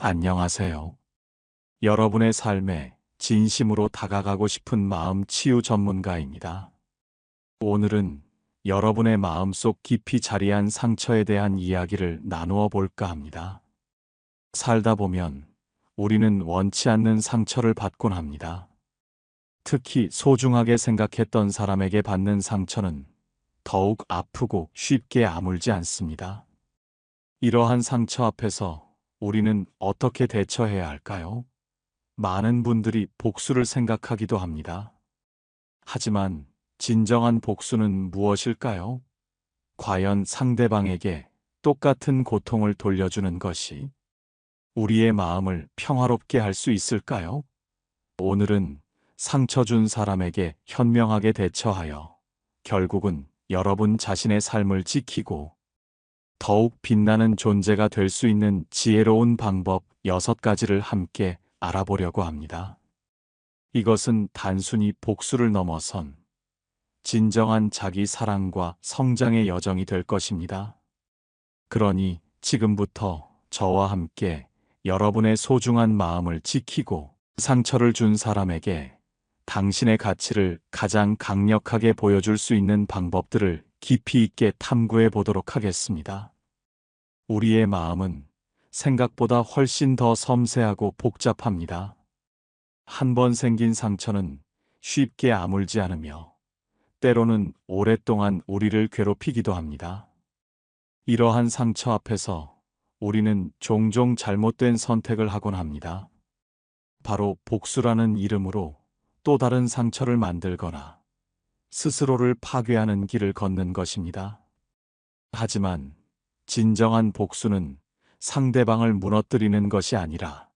안녕하세요. 여러분의 삶에 진심으로 다가가고 싶은 마음 치유 전문가입니다. 오늘은 여러분의 마음속 깊이 자리한 상처에 대한 이야기를 나누어 볼까 합니다. 살다 보면 우리는 원치 않는 상처를 받곤 합니다. 특히 소중하게 생각했던 사람에게 받는 상처는 더욱 아프고 쉽게 아물지 않습니다. 이러한 상처 앞에서 우리는 어떻게 대처해야 할까요? 많은 분들이 복수를 생각하기도 합니다. 하지만 진정한 복수는 무엇일까요? 과연 상대방에게 똑같은 고통을 돌려주는 것이 우리의 마음을 평화롭게 할 수 있을까요? 오늘은 상처 준 사람에게 현명하게 대처하여 결국은 여러분 자신의 삶을 지키고 더욱 빛나는 존재가 될 수 있는 지혜로운 방법 6가지를 함께 알아보려고 합니다. 이것은 단순히 복수를 넘어선 진정한 자기 사랑과 성장의 여정이 될 것입니다. 그러니 지금부터 저와 함께 여러분의 소중한 마음을 지키고 상처를 준 사람에게 당신의 가치를 가장 강력하게 보여줄 수 있는 방법들을 깊이 있게 탐구해 보도록 하겠습니다. 우리의 마음은 생각보다 훨씬 더 섬세하고 복잡합니다. 한 번 생긴 상처는 쉽게 아물지 않으며 때로는 오랫동안 우리를 괴롭히기도 합니다. 이러한 상처 앞에서 우리는 종종 잘못된 선택을 하곤 합니다. 바로 복수라는 이름으로 또 다른 상처를 만들거나 스스로를 파괴하는 길을 걷는 것입니다. 하지만 진정한 복수는 상대방을 무너뜨리는 것이 아니라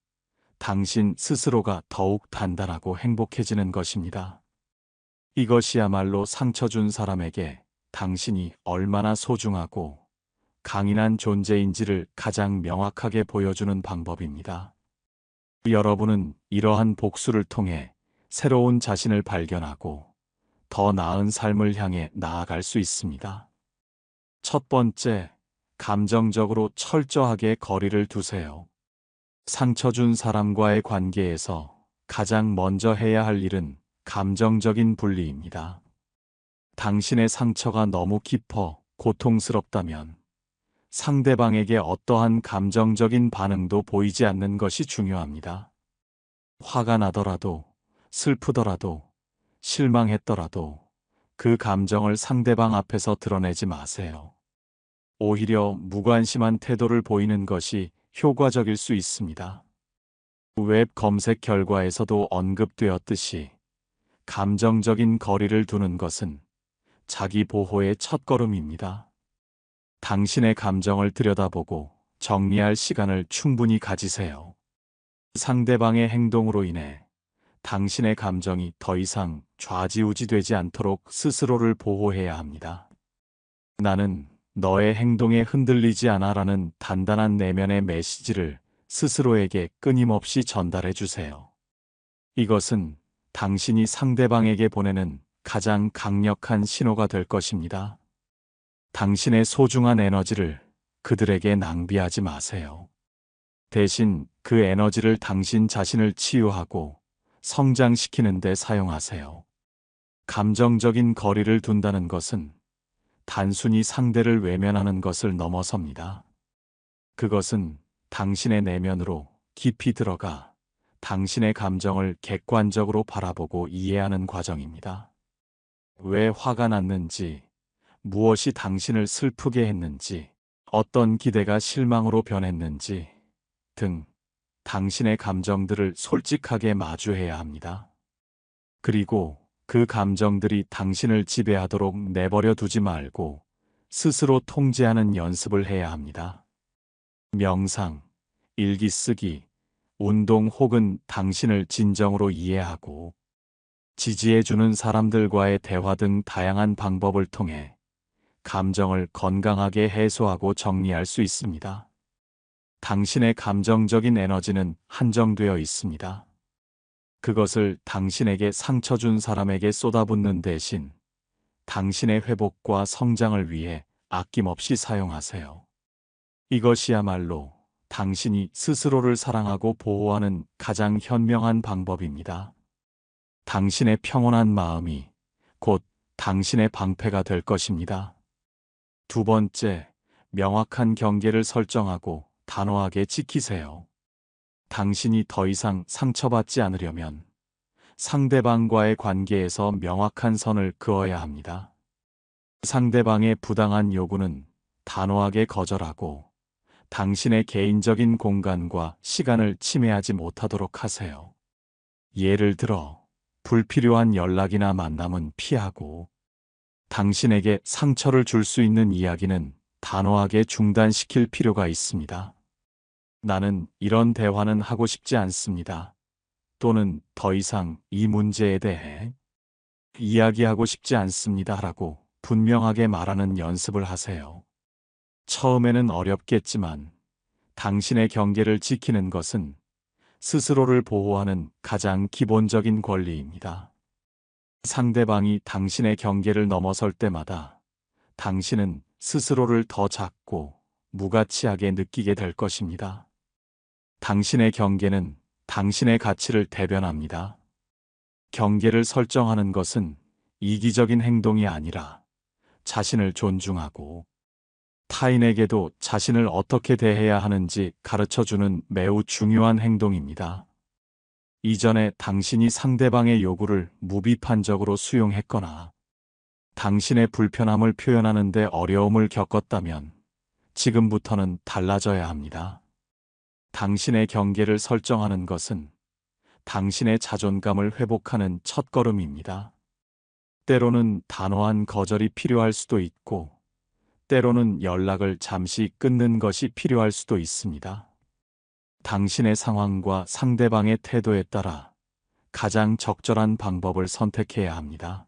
당신 스스로가 더욱 단단하고 행복해지는 것입니다. 이것이야말로 상처 준 사람에게 당신이 얼마나 소중하고 강인한 존재인지를 가장 명확하게 보여주는 방법입니다. 여러분은 이러한 복수를 통해 새로운 자신을 발견하고 더 나은 삶을 향해 나아갈 수 있습니다. 첫 번째, 감정적으로 철저하게 거리를 두세요. 상처 준 사람과의 관계에서 가장 먼저 해야 할 일은 감정적인 분리입니다. 당신의 상처가 너무 깊어 고통스럽다면 상대방에게 어떠한 감정적인 반응도 보이지 않는 것이 중요합니다. 화가 나더라도, 슬프더라도, 실망했더라도 그 감정을 상대방 앞에서 드러내지 마세요. 오히려 무관심한 태도를 보이는 것이 효과적일 수 있습니다. 웹 검색 결과에서도 언급되었듯이 감정적인 거리를 두는 것은 자기 보호의 첫걸음입니다. 당신의 감정을 들여다보고 정리할 시간을 충분히 가지세요. 상대방의 행동으로 인해 당신의 감정이 더 이상 좌지우지되지 않도록 스스로를 보호해야 합니다. 나는 너의 행동에 흔들리지 않아라는 단단한 내면의 메시지를 스스로에게 끊임없이 전달해 주세요. 이것은 당신이 상대방에게 보내는 가장 강력한 신호가 될 것입니다. 당신의 소중한 에너지를 그들에게 낭비하지 마세요. 대신 그 에너지를 당신 자신을 치유하고 성장시키는 데 사용하세요. 감정적인 거리를 둔다는 것은 단순히 상대를 외면하는 것을 넘어섭니다. 그것은 당신의 내면으로 깊이 들어가 당신의 감정을 객관적으로 바라보고 이해하는 과정입니다. 왜 화가 났는지, 무엇이 당신을 슬프게 했는지, 어떤 기대가 실망으로 변했는지 등 당신의 감정들을 솔직하게 마주해야 합니다. 그리고 그 감정들이 당신을 지배하도록 내버려 두지 말고 스스로 통제하는 연습을 해야 합니다. 명상, 일기 쓰기, 운동 혹은 당신을 진정으로 이해하고 지지해주는 사람들과의 대화 등 다양한 방법을 통해 감정을 건강하게 해소하고 정리할 수 있습니다. 당신의 감정적인 에너지는 한정되어 있습니다. 그것을 당신에게 상처 준 사람에게 쏟아붓는 대신 당신의 회복과 성장을 위해 아낌없이 사용하세요. 이것이야말로 당신이 스스로를 사랑하고 보호하는 가장 현명한 방법입니다. 당신의 평온한 마음이 곧 당신의 방패가 될 것입니다. 두 번째, 명확한 경계를 설정하고 단호하게 지키세요. 당신이 더 이상 상처받지 않으려면 상대방과의 관계에서 명확한 선을 그어야 합니다. 상대방의 부당한 요구는 단호하게 거절하고 당신의 개인적인 공간과 시간을 침해하지 못하도록 하세요. 예를 들어, 불필요한 연락이나 만남은 피하고 당신에게 상처를 줄 수 있는 이야기는 단호하게 중단시킬 필요가 있습니다. 나는 이런 대화는 하고 싶지 않습니다. 또는 더 이상 이 문제에 대해 이야기하고 싶지 않습니다. 라고 분명하게 말하는 연습을 하세요. 처음에는 어렵겠지만 당신의 경계를 지키는 것은 스스로를 보호하는 가장 기본적인 권리입니다. 상대방이 당신의 경계를 넘어설 때마다 당신은 스스로를 더 작고 무가치하게 느끼게 될 것입니다. 당신의 경계는 당신의 가치를 대변합니다. 경계를 설정하는 것은 이기적인 행동이 아니라 자신을 존중하고 타인에게도 자신을 어떻게 대해야 하는지 가르쳐주는 매우 중요한 행동입니다. 이전에 당신이 상대방의 요구를 무비판적으로 수용했거나 당신의 불편함을 표현하는 데 어려움을 겪었다면 지금부터는 달라져야 합니다. 당신의 경계를 설정하는 것은 당신의 자존감을 회복하는 첫걸음입니다. 때로는 단호한 거절이 필요할 수도 있고 때로는 연락을 잠시 끊는 것이 필요할 수도 있습니다. 당신의 상황과 상대방의 태도에 따라 가장 적절한 방법을 선택해야 합니다.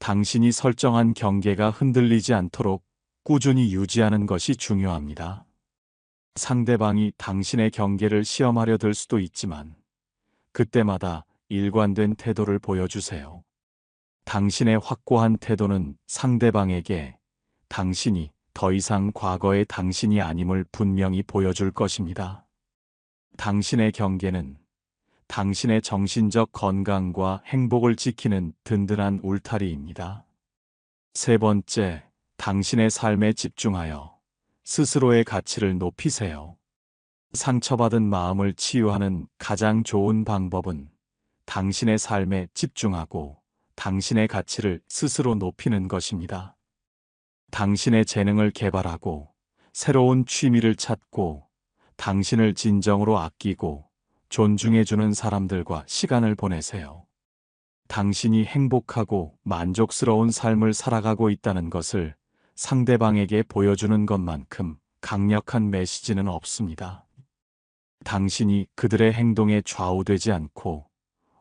당신이 설정한 경계가 흔들리지 않도록 꾸준히 유지하는 것이 중요합니다. 상대방이 당신의 경계를 시험하려 들 수도 있지만 그때마다 일관된 태도를 보여주세요. 당신의 확고한 태도는 상대방에게 당신이 더 이상 과거의 당신이 아님을 분명히 보여줄 것입니다. 당신의 경계는 당신의 정신적 건강과 행복을 지키는 든든한 울타리입니다. 세 번째, 당신의 삶에 집중하여 스스로의 가치를 높이세요. 상처받은 마음을 치유하는 가장 좋은 방법은 당신의 삶에 집중하고 당신의 가치를 스스로 높이는 것입니다. 당신의 재능을 개발하고 새로운 취미를 찾고 당신을 진정으로 아끼고 존중해주는 사람들과 시간을 보내세요. 당신이 행복하고 만족스러운 삶을 살아가고 있다는 것을 상대방에게 보여주는 것만큼 강력한 메시지는 없습니다. 당신이 그들의 행동에 좌우되지 않고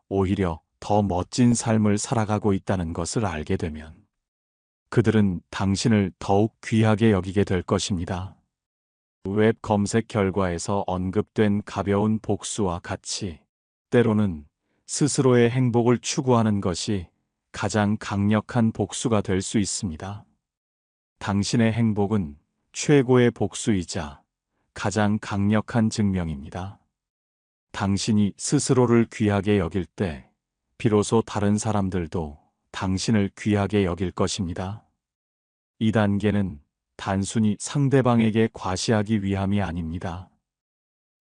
오히려 더 멋진 삶을 살아가고 있다는 것을 알게 되면 그들은 당신을 더욱 귀하게 여기게 될 것입니다. 웹 검색 결과에서 언급된 가벼운 복수와 같이 때로는 스스로의 행복을 추구하는 것이 가장 강력한 복수가 될 수 있습니다. 당신의 행복은 최고의 복수이자 가장 강력한 증명입니다. 당신이 스스로를 귀하게 여길 때 비로소 다른 사람들도 당신을 귀하게 여길 것입니다. 이 단계는 단순히 상대방에게 과시하기 위함이 아닙니다.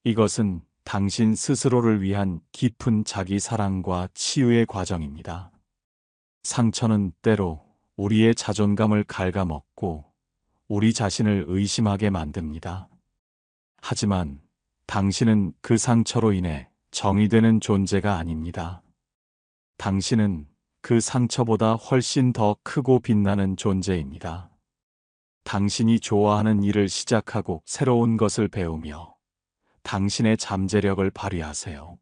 이것은 당신 스스로를 위한 깊은 자기 사랑과 치유의 과정입니다. 상처는 때로 우리의 자존감을 갉아먹고 우리 자신을 의심하게 만듭니다. 하지만 당신은 그 상처로 인해 정의되는 존재가 아닙니다. 당신은 그 상처보다 훨씬 더 크고 빛나는 존재입니다. 당신이 좋아하는 일을 시작하고 새로운 것을 배우며 당신의 잠재력을 발휘하세요.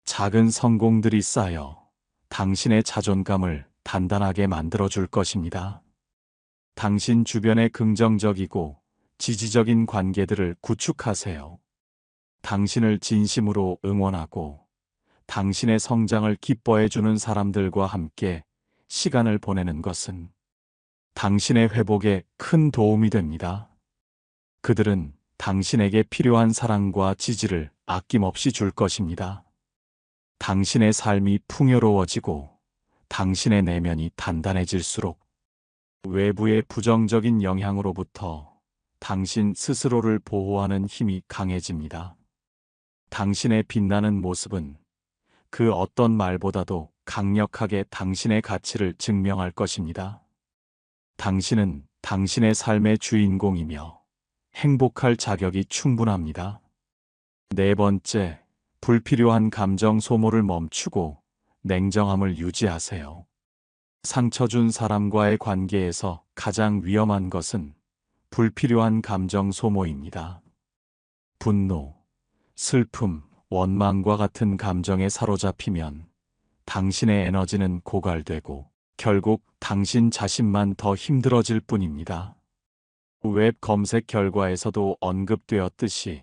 작은 성공들이 쌓여 당신의 자존감을 단단하게 만들어줄 것입니다. 당신 주변의 긍정적이고 지지적인 관계들을 구축하세요. 당신을 진심으로 응원하고 당신의 성장을 기뻐해주는 사람들과 함께 시간을 보내는 것은 당신의 회복에 큰 도움이 됩니다. 그들은 당신에게 필요한 사랑과 지지를 아낌없이 줄 것입니다. 당신의 삶이 풍요로워지고 당신의 내면이 단단해질수록 외부의 부정적인 영향으로부터 당신 스스로를 보호하는 힘이 강해집니다. 당신의 빛나는 모습은 그 어떤 말보다도 강력하게 당신의 가치를 증명할 것입니다. 당신은 당신의 삶의 주인공이며 행복할 자격이 충분합니다. 네 번째, 불필요한 감정 소모를 멈추고 냉정함을 유지하세요. 상처 준 사람과의 관계에서 가장 위험한 것은 불필요한 감정 소모입니다. 분노, 슬픔, 원망과 같은 감정에 사로잡히면 당신의 에너지는 고갈되고 결국 당신 자신만 더 힘들어질 뿐입니다. 웹 검색 결과에서도 언급되었듯이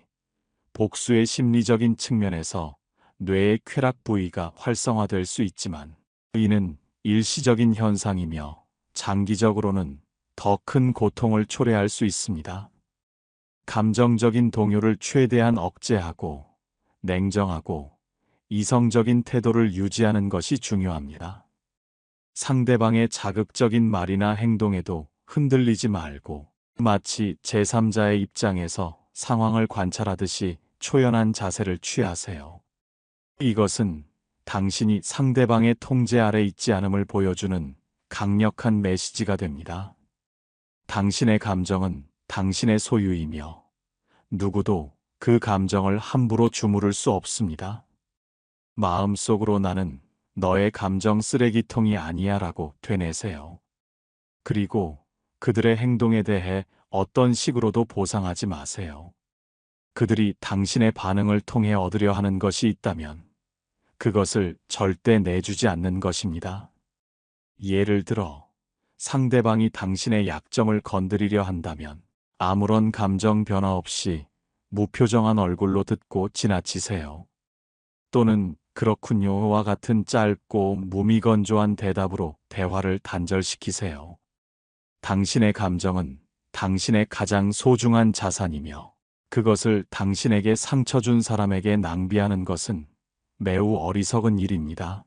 복수의 심리적인 측면에서 뇌의 쾌락 부위가 활성화될 수 있지만 이는 일시적인 현상이며 장기적으로는 더 큰 고통을 초래할 수 있습니다. 감정적인 동요를 최대한 억제하고 냉정하고 이성적인 태도를 유지하는 것이 중요합니다. 상대방의 자극적인 말이나 행동에도 흔들리지 말고 마치 제3자의 입장에서 상황을 관찰하듯이 초연한 자세를 취하세요. 이것은 당신이 상대방의 통제 아래 있지 않음을 보여주는 강력한 메시지가 됩니다. 당신의 감정은 당신의 소유이며 누구도 그 감정을 함부로 주무를 수 없습니다. 마음속으로 나는 너의 감정 쓰레기통이 아니야 라고 되뇌세요. 그리고 그들의 행동에 대해 어떤 식으로도 보상하지 마세요. 그들이 당신의 반응을 통해 얻으려 하는 것이 있다면 그것을 절대 내주지 않는 것입니다. 예를 들어 상대방이 당신의 약점을 건드리려 한다면 아무런 감정 변화 없이 무표정한 얼굴로 듣고 지나치세요. 또는 그렇군요와 같은 짧고 무미건조한 대답으로 대화를 단절시키세요. 당신의 감정은 당신의 가장 소중한 자산이며 그것을 당신에게 상처 준 사람에게 낭비하는 것은 매우 어리석은 일입니다.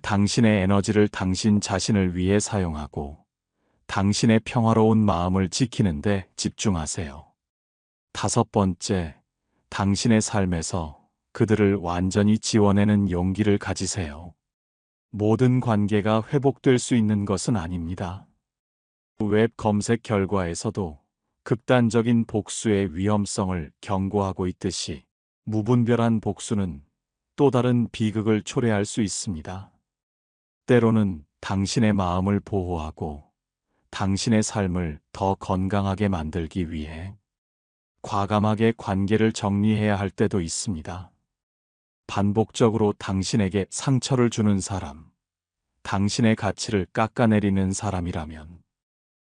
당신의 에너지를 당신 자신을 위해 사용하고 당신의 평화로운 마음을 지키는 데 집중하세요. 다섯 번째, 당신의 삶에서 그들을 완전히 지워내는 용기를 가지세요. 모든 관계가 회복될 수 있는 것은 아닙니다. 웹 검색 결과에서도 극단적인 복수의 위험성을 경고하고 있듯이 무분별한 복수는 또 다른 비극을 초래할 수 있습니다. 때로는 당신의 마음을 보호하고 당신의 삶을 더 건강하게 만들기 위해 과감하게 관계를 정리해야 할 때도 있습니다. 반복적으로 당신에게 상처를 주는 사람, 당신의 가치를 깎아내리는 사람이라면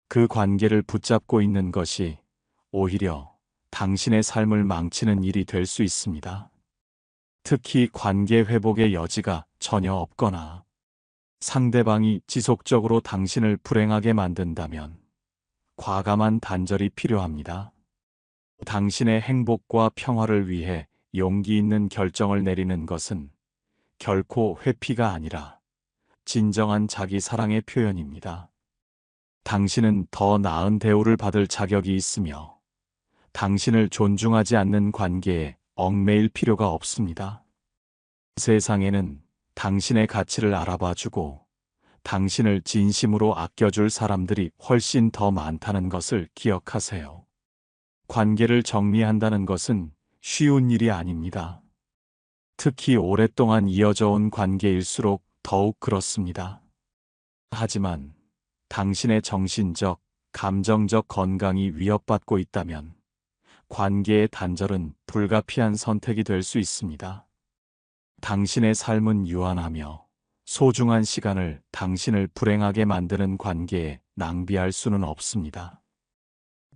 그 관계를 붙잡고 있는 것이 오히려 당신의 삶을 망치는 일이 될 수 있습니다. 특히 관계 회복의 여지가 전혀 없거나 상대방이 지속적으로 당신을 불행하게 만든다면 과감한 단절이 필요합니다. 당신의 행복과 평화를 위해 용기 있는 결정을 내리는 것은 결코 회피가 아니라 진정한 자기 사랑의 표현입니다. 당신은 더 나은 대우를 받을 자격이 있으며 당신을 존중하지 않는 관계에 얽매일 필요가 없습니다. 세상에는 당신의 가치를 알아봐주고 당신을 진심으로 아껴줄 사람들이 훨씬 더 많다는 것을 기억하세요. 관계를 정리한다는 것은 쉬운 일이 아닙니다. 특히 오랫동안 이어져 온 관계일수록 더욱 그렇습니다. 하지만 당신의 정신적, 감정적 건강이 위협받고 있다면 관계의 단절은 불가피한 선택이 될 수 있습니다. 당신의 삶은 유한하며 소중한 시간을 당신을 불행하게 만드는 관계에 낭비할 수는 없습니다.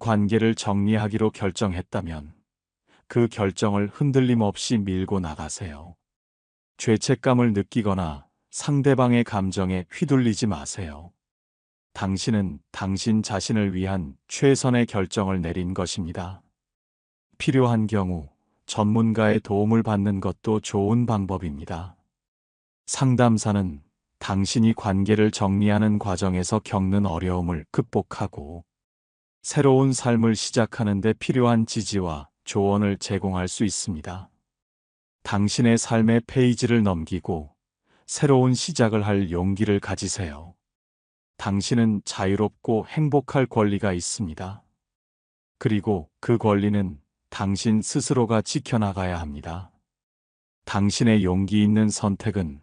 관계를 정리하기로 결정했다면 그 결정을 흔들림 없이 밀고 나가세요. 죄책감을 느끼거나 상대방의 감정에 휘둘리지 마세요. 당신은 당신 자신을 위한 최선의 결정을 내린 것입니다. 필요한 경우 전문가의 도움을 받는 것도 좋은 방법입니다. 상담사는 당신이 관계를 정리하는 과정에서 겪는 어려움을 극복하고 새로운 삶을 시작하는 데 필요한 지지와 조언을 제공할 수 있습니다. 당신의 삶의 페이지를 넘기고 새로운 시작을 할 용기를 가지세요. 당신은 자유롭고 행복할 권리가 있습니다. 그리고 그 권리는 당신 스스로가 지켜나가야 합니다. 당신의 용기 있는 선택은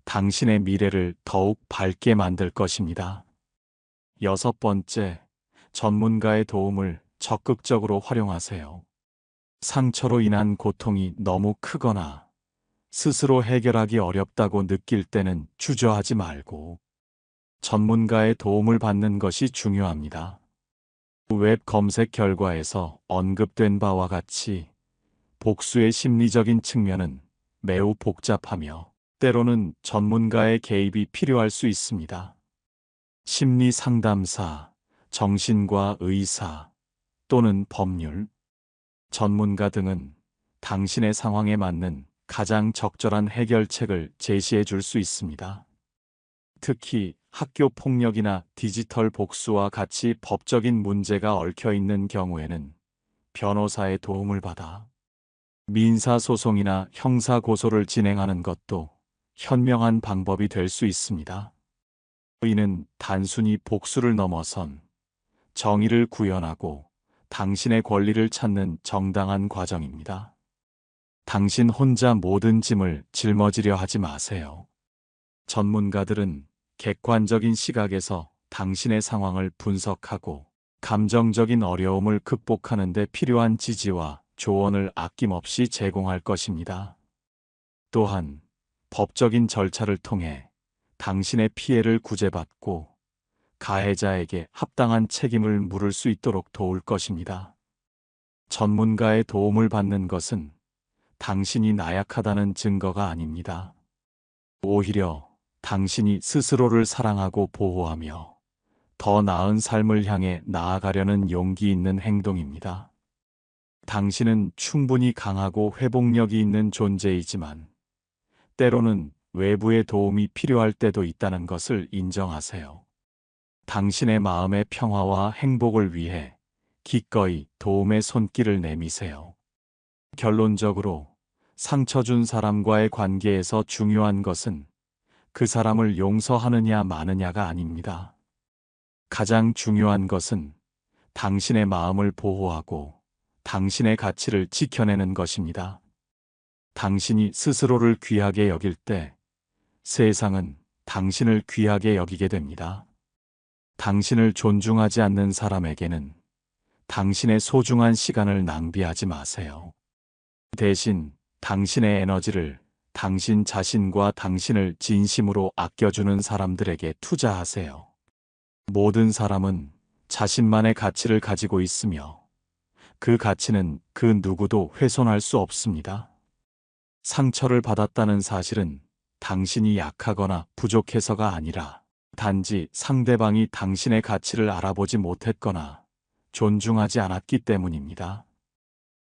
당신의 미래를 더욱 밝게 만들 것입니다. 6번째, 전문가의 도움을 적극적으로 활용하세요. 상처로 인한 고통이 너무 크거나 스스로 해결하기 어렵다고 느낄 때는 주저하지 말고 전문가의 도움을 받는 것이 중요합니다. 웹 검색 결과에서 언급된 바와 같이 복수의 심리적인 측면은 매우 복잡하며 때로는 전문가의 개입이 필요할 수 있습니다. 심리 상담사, 정신과 의사 또는 법률 전문가 등은 당신의 상황에 맞는 가장 적절한 해결책을 제시해 줄 수 있습니다. 특히 학교 폭력이나 디지털 복수와 같이 법적인 문제가 얽혀 있는 경우에는 변호사의 도움을 받아 민사소송이나 형사고소를 진행하는 것도 현명한 방법이 될 수 있습니다. 이는 단순히 복수를 넘어선 정의를 구현하고 당신의 권리를 찾는 정당한 과정입니다. 당신 혼자 모든 짐을 짊어지려 하지 마세요. 전문가들은 객관적인 시각에서 당신의 상황을 분석하고 감정적인 어려움을 극복하는 데 필요한 지지와 조언을 아낌없이 제공할 것입니다. 또한 법적인 절차를 통해 당신의 피해를 구제받고 가해자에게 합당한 책임을 물을 수 있도록 도울 것입니다. 전문가의 도움을 받는 것은 당신이 나약하다는 증거가 아닙니다. 오히려 당신이 스스로를 사랑하고 보호하며 더 나은 삶을 향해 나아가려는 용기 있는 행동입니다. 당신은 충분히 강하고 회복력이 있는 존재이지만 때로는 외부의 도움이 필요할 때도 있다는 것을 인정하세요. 당신의 마음의 평화와 행복을 위해 기꺼이 도움의 손길을 내미세요. 결론적으로 상처 준 사람과의 관계에서 중요한 것은 그 사람을 용서하느냐 마느냐가 아닙니다. 가장 중요한 것은 당신의 마음을 보호하고 당신의 가치를 지켜내는 것입니다. 당신이 스스로를 귀하게 여길 때 세상은 당신을 귀하게 여기게 됩니다. 당신을 존중하지 않는 사람에게는 당신의 소중한 시간을 낭비하지 마세요. 대신 당신의 에너지를 당신 자신과 당신을 진심으로 아껴주는 사람들에게 투자하세요. 모든 사람은 자신만의 가치를 가지고 있으며 그 가치는 그 누구도 훼손할 수 없습니다. 상처를 받았다는 사실은 당신이 약하거나 부족해서가 아니라 단지 상대방이 당신의 가치를 알아보지 못했거나 존중하지 않았기 때문입니다.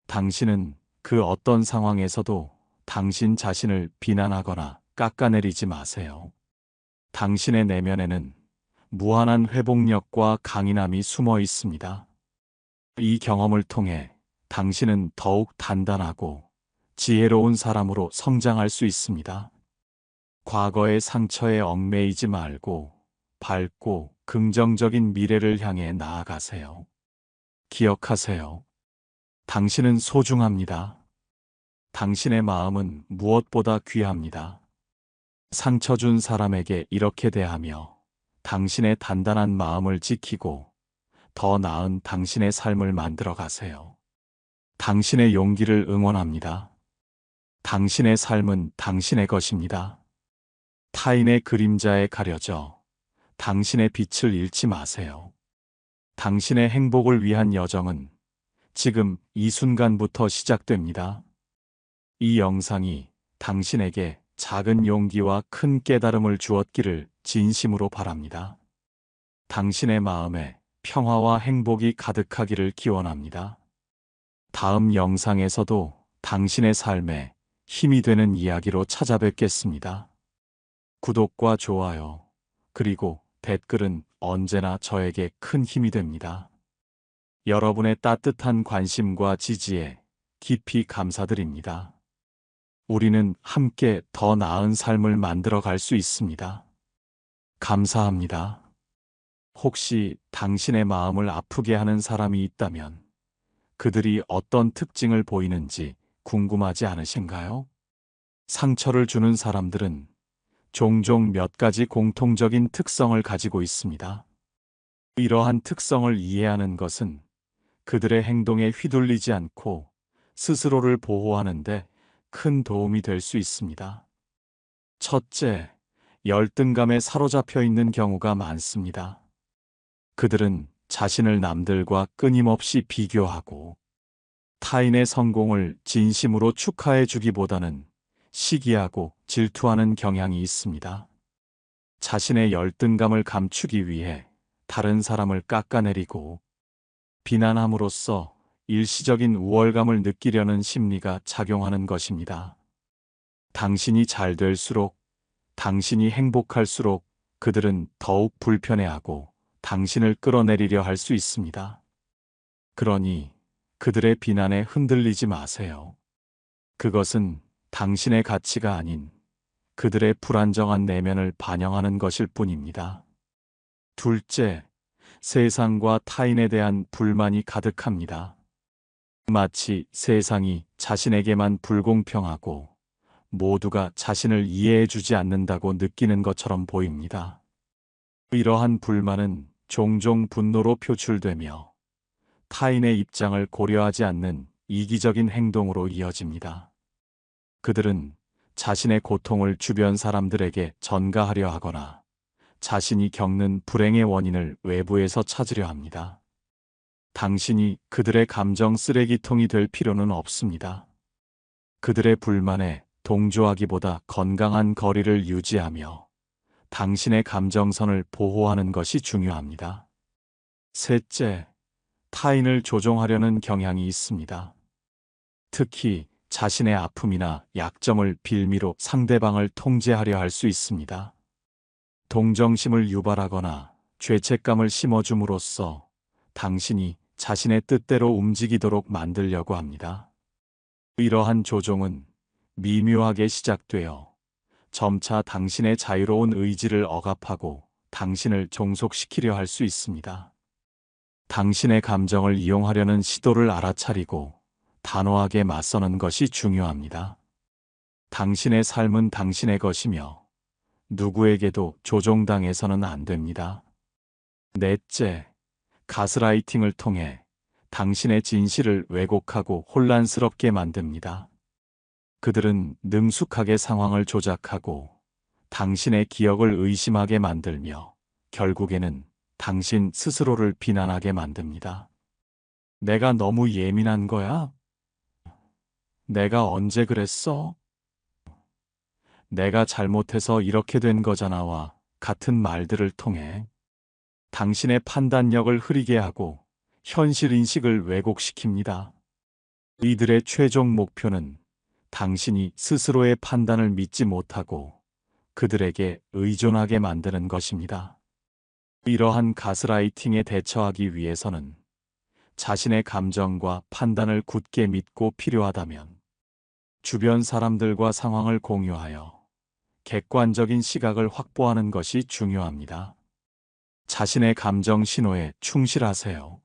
당신은 그 어떤 상황에서도 당신 자신을 비난하거나 깎아내리지 마세요. 당신의 내면에는 무한한 회복력과 강인함이 숨어 있습니다. 이 경험을 통해 당신은 더욱 단단하고 지혜로운 사람으로 성장할 수 있습니다. 과거의 상처에 얽매이지 말고 밝고 긍정적인 미래를 향해 나아가세요. 기억하세요. 당신은 소중합니다. 당신의 마음은 무엇보다 귀합니다. 상처 준 사람에게 이렇게 대하며 당신의 단단한 마음을 지키고 더 나은 당신의 삶을 만들어 가세요. 당신의 용기를 응원합니다. 당신의 삶은 당신의 것입니다. 타인의 그림자에 가려져 당신의 빛을 잃지 마세요. 당신의 행복을 위한 여정은 지금 이 순간부터 시작됩니다. 이 영상이 당신에게 작은 용기와 큰 깨달음을 주었기를 진심으로 바랍니다. 당신의 마음에 평화와 행복이 가득하기를 기원합니다. 다음 영상에서도 당신의 삶에 힘이 되는 이야기로 찾아뵙겠습니다. 구독과 좋아요, 그리고 댓글은 언제나 저에게 큰 힘이 됩니다. 여러분의 따뜻한 관심과 지지에 깊이 감사드립니다. 우리는 함께 더 나은 삶을 만들어 갈 수 있습니다. 감사합니다. 혹시 당신의 마음을 아프게 하는 사람이 있다면 그들이 어떤 특징을 보이는지 궁금하지 않으신가요? 상처를 주는 사람들은 종종 몇 가지 공통적인 특성을 가지고 있습니다. 이러한 특성을 이해하는 것은 그들의 행동에 휘둘리지 않고 스스로를 보호하는 데 큰 도움이 될 수 있습니다. 첫째, 열등감에 사로잡혀 있는 경우가 많습니다. 그들은 자신을 남들과 끊임없이 비교하고 타인의 성공을 진심으로 축하해 주기보다는 시기하고 질투하는 경향이 있습니다. 자신의 열등감을 감추기 위해 다른 사람을 깎아내리고 비난함으로써 일시적인 우월감을 느끼려는 심리가 작용하는 것입니다. 당신이 잘 될수록, 당신이 행복할수록 그들은 더욱 불편해하고 당신을 끌어내리려 할 수 있습니다. 그러니 그들의 비난에 흔들리지 마세요. 그것은 당신의 가치가 아닌 그들의 불안정한 내면을 반영하는 것일 뿐입니다. 둘째, 세상과 타인에 대한 불만이 가득합니다. 마치 세상이 자신에게만 불공평하고 모두가 자신을 이해해주지 않는다고 느끼는 것처럼 보입니다. 이러한 불만은 종종 분노로 표출되며 타인의 입장을 고려하지 않는 이기적인 행동으로 이어집니다. 그들은 자신의 고통을 주변 사람들에게 전가하려 하거나 자신이 겪는 불행의 원인을 외부에서 찾으려 합니다. 당신이 그들의 감정 쓰레기통이 될 필요는 없습니다. 그들의 불만에 동조하기보다 건강한 거리를 유지하며 당신의 감정선을 보호하는 것이 중요합니다. 셋째, 타인을 조종하려는 경향이 있습니다. 특히 자신의 아픔이나 약점을 빌미로 상대방을 통제하려 할 수 있습니다. 동정심을 유발하거나 죄책감을 심어줌으로써 당신이 자신의 뜻대로 움직이도록 만들려고 합니다. 이러한 조종은 미묘하게 시작되어 점차 당신의 자유로운 의지를 억압하고 당신을 종속시키려 할 수 있습니다. 당신의 감정을 이용하려는 시도를 알아차리고 단호하게 맞서는 것이 중요합니다. 당신의 삶은 당신의 것이며 누구에게도 조종당해서는 안 됩니다. 넷째, 가스라이팅을 통해 당신의 진실을 왜곡하고 혼란스럽게 만듭니다. 그들은 능숙하게 상황을 조작하고 당신의 기억을 의심하게 만들며 결국에는 당신 스스로를 비난하게 만듭니다. 내가 너무 예민한 거야? 내가 언제 그랬어? 내가 잘못해서 이렇게 된 거잖아와 같은 말들을 통해 당신의 판단력을 흐리게 하고 현실 인식을 왜곡시킵니다. 이들의 최종 목표는 당신이 스스로의 판단을 믿지 못하고 그들에게 의존하게 만드는 것입니다. 이러한 가스라이팅에 대처하기 위해서는 자신의 감정과 판단을 굳게 믿고 필요하다면 주변 사람들과 상황을 공유하여 객관적인 시각을 확보하는 것이 중요합니다. 자신의 감정 신호에 충실하세요.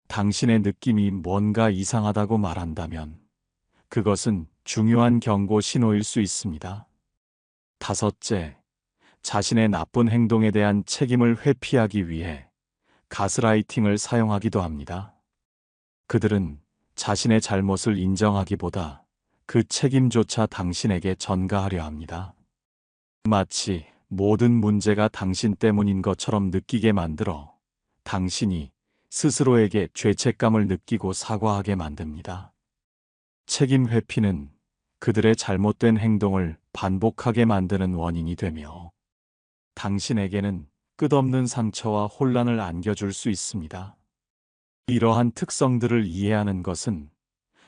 당신의 느낌이 뭔가 이상하다고 말한다면 그것은 중요한 경고 신호일 수 있습니다. 다섯째, 자신의 나쁜 행동에 대한 책임을 회피하기 위해 가스라이팅을 사용하기도 합니다. 그들은 자신의 잘못을 인정하기보다 그 책임조차 당신에게 전가하려 합니다. 마치 모든 문제가 당신 때문인 것처럼 느끼게 만들어 당신이 스스로에게 죄책감을 느끼고 사과하게 만듭니다. 책임 회피는 그들의 잘못된 행동을 반복하게 만드는 원인이 되며 당신에게는 끝없는 상처와 혼란을 안겨줄 수 있습니다. 이러한 특성들을 이해하는 것은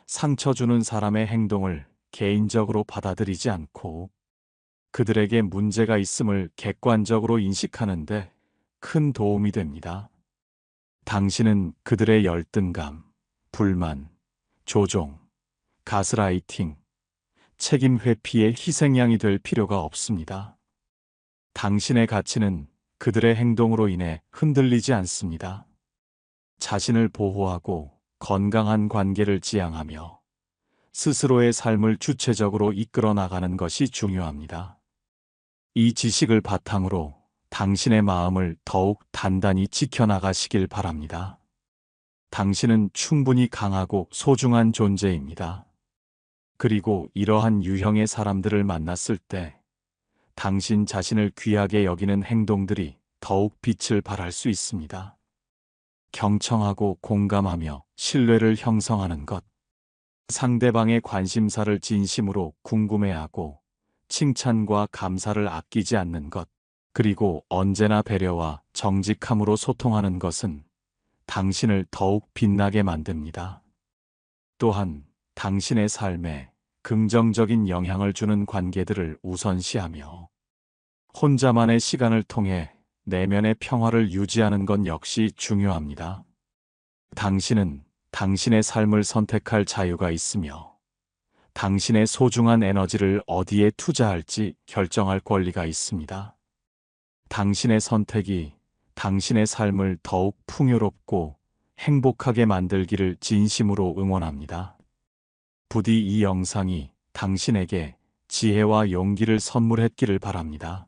상처 주는 사람의 행동을 개인적으로 받아들이지 않고 그들에게 문제가 있음을 객관적으로 인식하는데 큰 도움이 됩니다. 당신은 그들의 열등감, 불만, 조종, 가스라이팅, 책임 회피의 희생양이 될 필요가 없습니다. 당신의 가치는 그들의 행동으로 인해 흔들리지 않습니다. 자신을 보호하고 건강한 관계를 지향하며 스스로의 삶을 주체적으로 이끌어 나가는 것이 중요합니다. 이 지식을 바탕으로 당신의 마음을 더욱 단단히 지켜나가시길 바랍니다. 당신은 충분히 강하고 소중한 존재입니다. 그리고 이러한 유형의 사람들을 만났을 때 당신 자신을 귀하게 여기는 행동들이 더욱 빛을 발할 수 있습니다. 경청하고 공감하며 신뢰를 형성하는 것. 상대방의 관심사를 진심으로 궁금해하고 칭찬과 감사를 아끼지 않는 것. 그리고 언제나 배려와 정직함으로 소통하는 것은 당신을 더욱 빛나게 만듭니다. 또한 당신의 삶에 긍정적인 영향을 주는 관계들을 우선시하며 혼자만의 시간을 통해 내면의 평화를 유지하는 것 역시 중요합니다. 당신은 당신의 삶을 선택할 자유가 있으며 당신의 소중한 에너지를 어디에 투자할지 결정할 권리가 있습니다. 당신의 선택이 당신의 삶을 더욱 풍요롭고 행복하게 만들기를 진심으로 응원합니다. 부디 이 영상이 당신에게 지혜와 용기를 선물했기를 바랍니다.